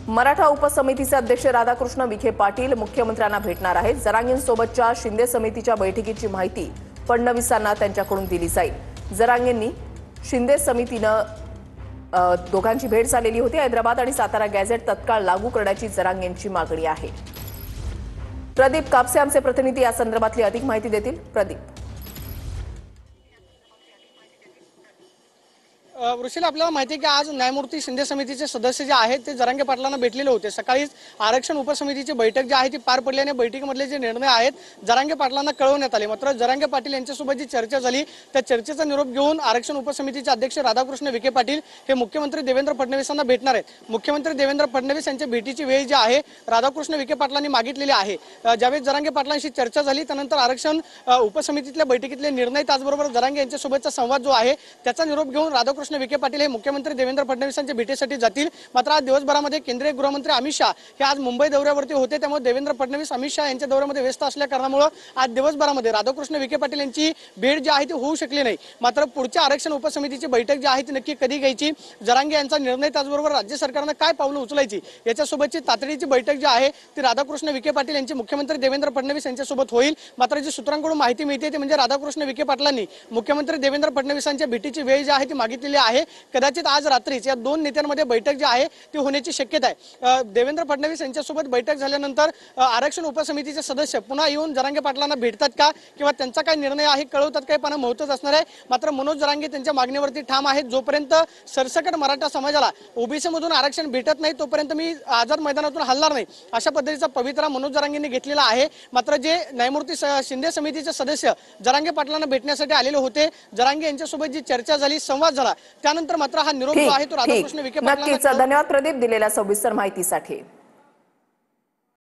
मराठा उपसमितीचे अध्यक्ष राधाकृष्ण विखे पाटील मुख्यमंत्र्यांना भेटणार आहेत। जरांगेंसोबतच्या शिंदे समितीच्या बैठकीची माहिती फडणवीसांना त्यांच्याकडून दिली जाईल। जरांगेंनी शिंदे समितीनं दोघांची भेट झालेली होती। हैदराबाद आणि सातारा गॅझेट तत्काळ लागू करण्याची जरांगेंची मागणी आहे। प्रदीप कापसे आमचे प्रतिनिधी या संदर्भातली अधिक माहिती देतील। प्रदीप, वृषीला आपल्याला माहिती आहे की आज न्यायमूर्ती शिंदे समितीचे सदस्य जे आहेत ते जरांगे पाटलांना भेटलेले होते। सकाळीच आरक्षण उपसमितीची बैठक जी आहे ती पार पडली आणि बैठकीमधले जे निर्णय आहेत जरांगे पाटलांना कळवण्यात आले। मात्र जरांगे पाटील यांच्यासोबत जी चर्चा झाली त्या चर्चेचा निरोप घेऊन आरक्षण उपसमितीचे अध्यक्ष राधाकृष्ण विखे पाटील हे मुख्यमंत्री देवेंद्र फडणवीसांना भेटणार आहेत। मुख्यमंत्री देवेंद्र फडणवीस यांच्या भेटीची वेळ जी आहे राधाकृष्ण विखे पाटलांनी मागितलेली आहे। ज्यावेळी जरांगे पाटलांशी चर्चा झाली त्यानंतर आरक्षण उपसमितीतल्या बैठकीतले निर्णय त्याचबरोबर जरांगे यांच्यासोबतचा संवाद जो आहे त्याचा निरोप घेऊन राधाकृष्ण विखे पाटील हे मुख्यमंत्री देवेंद्र फडणवीसांच्या भेटीसाठी जातील। मात्र आज दिवसभरामध्ये केंद्रीय गृहमंत्री अमित शाह हे आज मुंबई दौऱ्यावरती होते, त्यामुळे देवेंद्र फडणवीस अमित शाह यांच्या दौऱ्यामध्ये व्यस्त असल्या कारणामुळे आज दिवसभरामध्ये राधाकृष्ण विखे पाटील यांची भेट जी आहे ती होऊ शकली नाही। मात्र पुढच्या आरक्षण उपसमितीची बैठक जी आहे ती नक्की कधी घ्यायची, जरांगे यांचा निर्णय त्याचबरोबर राज्य सरकारनं काय पावलं उचलायची याच्यासोबतची तातडीची बैठक जी आहे ती राधाकृष्ण विखे पाटील यांची मुख्यमंत्री देवेंद्र फडणवीस यांच्यासोबत होईल। मात्र जी सूत्रांकडून माहिती मिळते ते म्हणजे राधाकृष्ण विखे पाटलांनी मुख्यमंत्री देवेंद्र फडणवीसांच्या भेटीची वेळ जी आहे ती मागितलेली आहे। कदाचित आज रात्रीच या दोन नेत्यांमध्ये बैठक जी आहे ती होण्याची शक्यता आहे। देवेंद्र फडणवीस यांच्यासोबत बैठक झाल्यानंतर आरक्षण उपसमितीचे सदस्य पुन्हा येऊन जरांगे पाटलांना भेटतात का किंवा त्यांचा काय निर्णय आहे कळवतात काय पाहणं महत्त्वाचं असणार आहे। मात्र मनोज जरांगे त्यांच्या मागणीवरती ठाम आहेत। जोपर्यंत सरसकट मराठा समाजाला ओबीसी मधून आरक्षण भेटत नाही तोपर्यंत मी आझाद मैदानातून हलणार नाही अशा पद्धतीचा पवित्रा मनोज जरांगेंनी घेतलेला आहे। मात्र जे न्यायमूर्ती शिंदे समितीचे सदस्य जरांगे पाटलांना भेटण्यासाठी आलेले होते, जरांगे यांच्यासोबत जी चर्चा झाली संवाद झाला त्यानंतर मात्र हा निरोप जो आहे तो राधाकृष्ण विखे पाटलांना नक्कीच धन्यवाद प्रदीप दिलेल्या सविस्तर माहितीसाठी।